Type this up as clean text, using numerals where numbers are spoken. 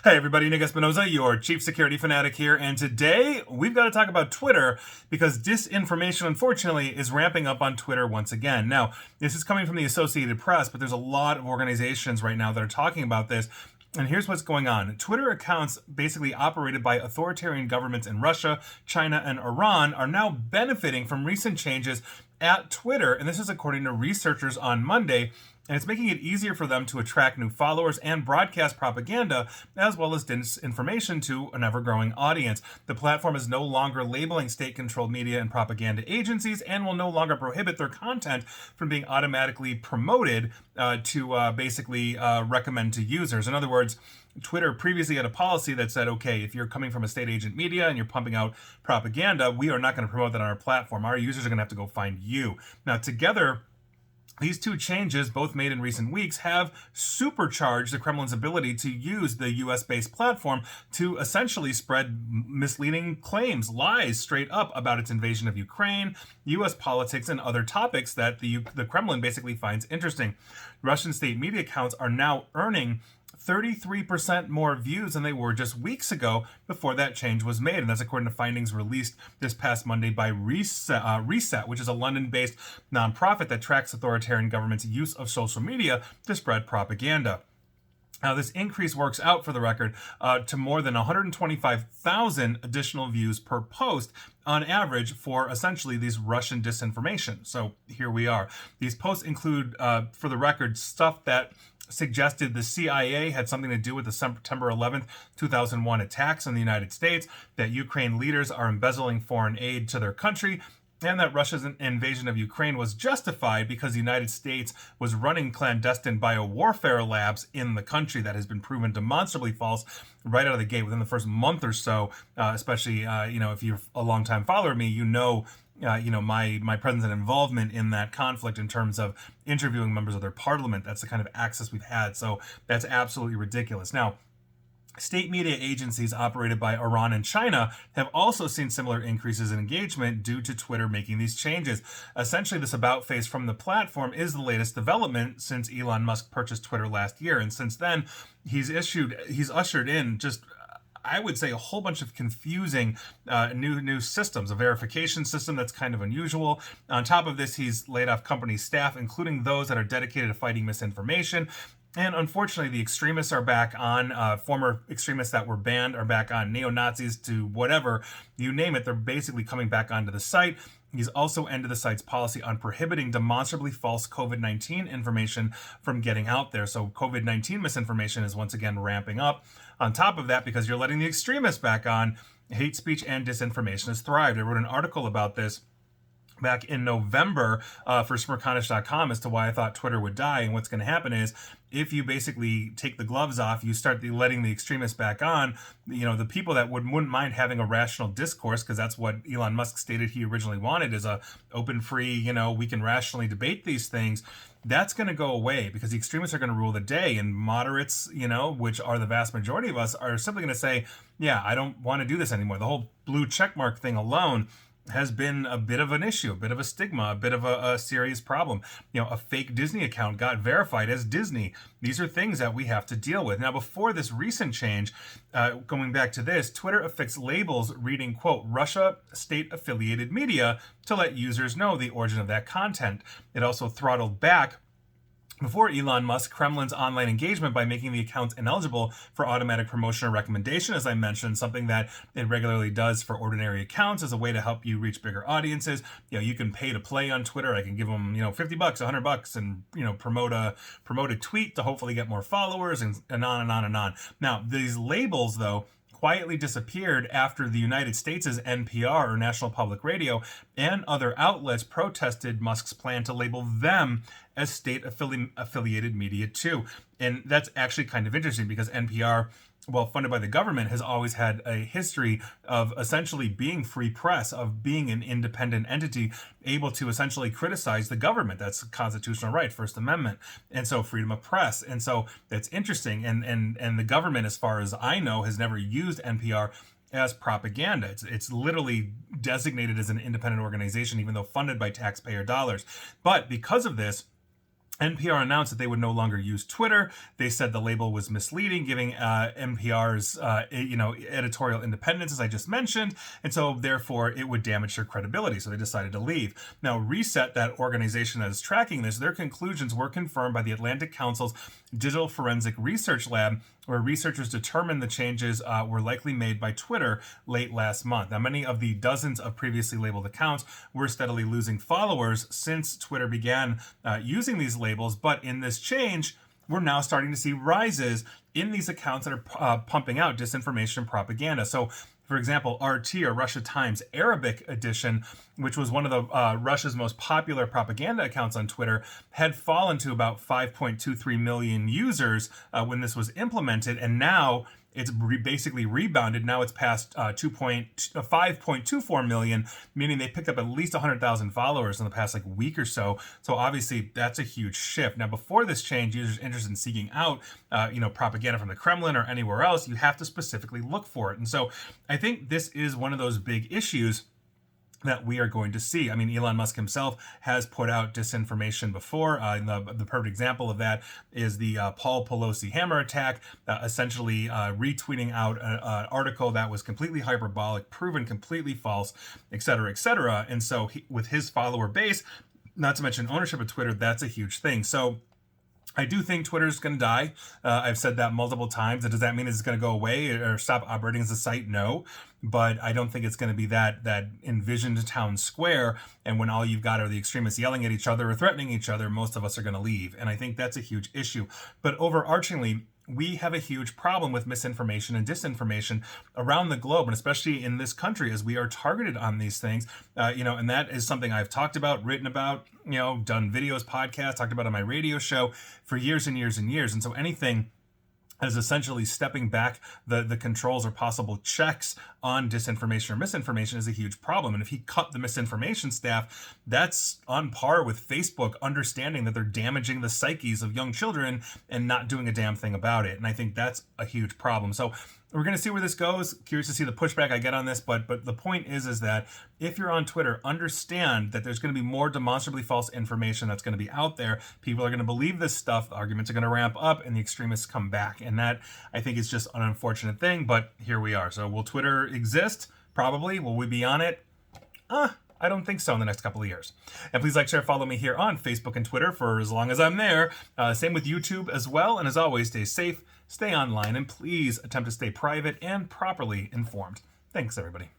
Hey everybody, Nick Espinoza, your chief security fanatic here, and today we've got to talk about Twitter because disinformation, unfortunately, is ramping up on Twitter once again. Now, this is coming from the Associated Press, but there's a lot of organizations right now that are talking about this. And here's what's going on. Twitter accounts basically operated by authoritarian governments in Russia, China, and Iran are now benefiting from recent changes at Twitter. And this is according to researchers on Monday. And it's making it easier for them to attract new followers and broadcast propaganda, as well as disinformation to an ever-growing audience. The platform is no longer labeling state-controlled media and propaganda agencies and will no longer prohibit their content from being automatically promoted to basically recommend to users. In other words, Twitter previously had a policy that said, okay, if you're coming from a state agent media and you're pumping out propaganda, we are not going to promote that on our platform. Our users are going to have to go find you. Now, together, these two changes, both made in recent weeks, have supercharged the Kremlin's ability to use the US-based platform to essentially spread misleading claims, lies straight up about its invasion of Ukraine, US politics, and other topics that the Kremlin basically finds interesting. Russian state media accounts are now earning 33% more views than they were just weeks ago before that change was made. And that's according to findings released this past Monday by Reset, which is a London-based nonprofit that tracks authoritarian governments' use of social media to spread propaganda. Now, this increase works out, for the record, to more than 125,000 additional views per post on average for essentially these Russian disinformation. So here we are. These posts include, for the record, stuff that suggested the CIA had something to do with the September 11th, 2001 attacks in the United States, that Ukraine leaders are embezzling foreign aid to their country, and that Russia's invasion of Ukraine was justified because the United States was running clandestine biowarfare labs in the country. That has been proven demonstrably false right out of the gate within the first month or so, especially, if you're a longtime follower of me, my presence and involvement in that conflict in terms of interviewing members of their parliament. That's the kind of access we've had. So that's absolutely ridiculous. Now, state media agencies operated by Iran and China have also seen similar increases in engagement due to Twitter making these changes. Essentially, this about face from the platform is the latest development since Elon Musk purchased Twitter last year. And since then, he's ushered in just, I would say, a whole bunch of confusing new systems, a verification system that's kind of unusual. On top of this, he's laid off company staff, including those that are dedicated to fighting misinformation. And unfortunately, the extremists are back on. Former extremists that were banned are back on. Neo-Nazis to whatever, you name it, they're basically coming back onto the site. He's also ended the site's policy on prohibiting demonstrably false COVID-19 information from getting out there. So COVID-19 misinformation is once again ramping up. On top of that, because you're letting the extremists back on, hate speech and disinformation has thrived. I wrote an article about this back in November for Smirconish.com as to why I thought Twitter would die. And what's going to happen is, if you basically take the gloves off, you start letting the extremists back on, the people that wouldn't mind having a rational discourse, because that's what Elon Musk stated he originally wanted, is a open, free, we can rationally debate these things. That's going to go away because the extremists are going to rule the day, and moderates, which are the vast majority of us, are simply going to say, yeah, I don't want to do this anymore. The whole blue checkmark thing alone has been a bit of an issue, a bit of a stigma, a bit of a serious problem. A fake Disney account got verified as Disney. These are things that we have to deal with. Now, before this recent change, going back to this, Twitter affixed labels reading, quote, Russia state-affiliated media to let users know the origin of that content. It also throttled back before Elon Musk, Kremlin's online engagement by making the accounts ineligible for automatic promotion or recommendation, as I mentioned, something that it regularly does for ordinary accounts as a way to help you reach bigger audiences. You can pay to play on Twitter. I can give them, $50, $100, and promote a tweet to hopefully get more followers, and on and on and on. Now, these labels, though, quietly disappeared after the United States' NPR, or National Public Radio, and other outlets protested Musk's plan to label them as state-affiliated media too. And that's actually kind of interesting because NPR, well, funded by the government, has always had a history of essentially being free press, of being an independent entity able to essentially criticize the government. That's a constitutional right, First Amendment. And so freedom of press. And so that's interesting. And the government, as far as I know, has never used NPR as propaganda. It's literally designated as an independent organization, even though funded by taxpayer dollars. But because of this, NPR announced that they would no longer use Twitter. They said the label was misleading, giving NPR's editorial independence, as I just mentioned, and so therefore it would damage their credibility. So they decided to leave. Now, Reset, that organization that is tracking this, their conclusions were confirmed by the Atlantic Council's Digital Forensic Research Lab, where researchers determined the changes were likely made by Twitter late last month. Now, many of the dozens of previously labeled accounts were steadily losing followers since Twitter began using these labels, but in this change, we're now starting to see rises in these accounts that are pumping out disinformation and propaganda. So, for example, RT, or Russia Times Arabic edition, which was one of the Russia's most popular propaganda accounts on Twitter, had fallen to about 5.23 million users when this was implemented, and now it's basically rebounded. Now it's past 5.24 million, meaning they picked up at least 100,000 followers in the past week or so. So obviously that's a huge shift. Now, before this change, users interested in seeking out propaganda from the Kremlin or anywhere else, you have to specifically look for it. And so I think this is one of those big issues that we are going to see. I mean, Elon Musk himself has put out disinformation before. The perfect example of that is the Paul Pelosi hammer attack, essentially retweeting out an article that was completely hyperbolic, proven completely false, et cetera, et cetera. And so with his follower base, not to mention ownership of Twitter, that's a huge thing. So I do think Twitter's going to die. I've said that multiple times. And does that mean it's going to go away or stop operating as a site? No. But I don't think it's going to be that envisioned town square. And when all you've got are the extremists yelling at each other or threatening each other, most of us are going to leave. And I think that's a huge issue. But overarchingly, we have a huge problem with misinformation and disinformation around the globe, and especially in this country, as we are targeted on these things. And that is something I've talked about, written about, done videos, podcasts, talked about on my radio show for years and years and years. And so anything as essentially stepping back the controls or possible checks on disinformation or misinformation is a huge problem. And if he cut the misinformation staff, that's on par with Facebook understanding that they're damaging the psyches of young children and not doing a damn thing about it. And I think that's a huge problem. So we're going to see where this goes. Curious to see the pushback I get on this, but the point is that if you're on Twitter, understand that there's going to be more demonstrably false information that's going to be out there. People are going to believe this stuff. The arguments are going to ramp up, and the extremists come back. And that, I think, is just an unfortunate thing. But here we are. So will Twitter exist? Probably. Will we be on it? I don't think so in the next couple of years. And please like, share, follow me here on Facebook and Twitter for as long as I'm there. Same with YouTube as well. And as always, stay safe, stay online, and please attempt to stay private and properly informed. Thanks, everybody.